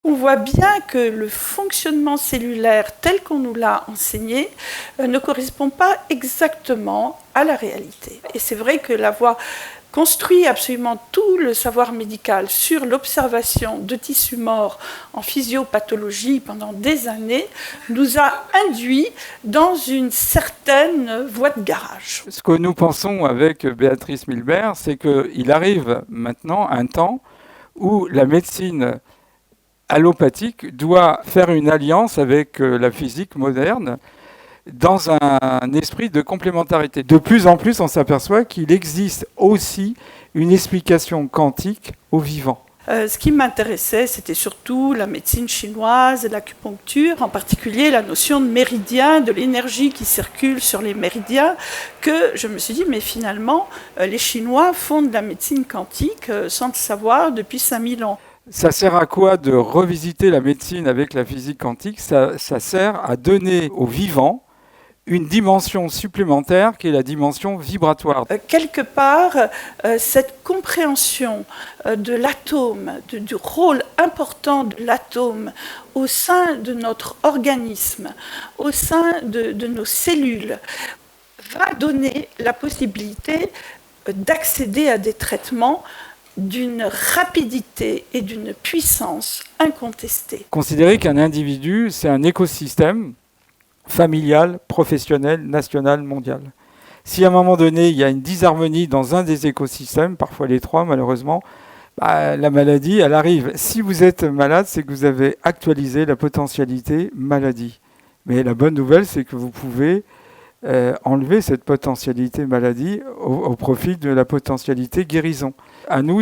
On voit bien que le fonctionnement cellulaire tel qu'on nous l'a enseigné ne correspond pas exactement à la réalité. Et c'est vrai que l'avoir construit absolument tout le savoir médical sur l'observation de tissus morts en physiopathologie pendant des années nous a induit dans une certaine voie de garage. Ce que nous pensons avec Béatrice Milbert, c'est qu'il arrive maintenant un temps où la médecine allopathique doit faire une alliance avec la physique moderne dans un esprit de complémentarité. De plus en plus, on s'aperçoit qu'il existe aussi une explication quantique au vivant. Ce qui m'intéressait, c'était surtout la médecine chinoise et l'acupuncture, en particulier la notion de méridien, de l'énergie qui circule sur les méridiens, que je me suis dit, mais finalement, les Chinois font de la médecine quantique sans le savoir depuis 5000 ans. Ça sert à quoi de revisiter la médecine avec la physique quantique ? Ça sert à donner au vivant une dimension supplémentaire qui est la dimension vibratoire. Quelque part, cette compréhension de l'atome, du rôle important de l'atome au sein de notre organisme, au sein de nos cellules, va donner la possibilité d'accéder à des traitements d'une rapidité et d'une puissance incontestée. Considérer qu'un individu, c'est un écosystème familial, professionnel, national, mondial. Si à un moment donné, il y a une disharmonie dans un des écosystèmes, parfois les trois malheureusement, la maladie, elle arrive. Si vous êtes malade, c'est que vous avez actualisé la potentialité maladie. Mais la bonne nouvelle, c'est que vous pouvez enlever cette potentialité maladie au profit de la potentialité guérison. À nous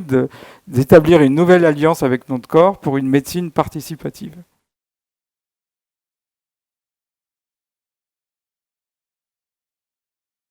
d'établir une nouvelle alliance avec notre corps pour une médecine participative.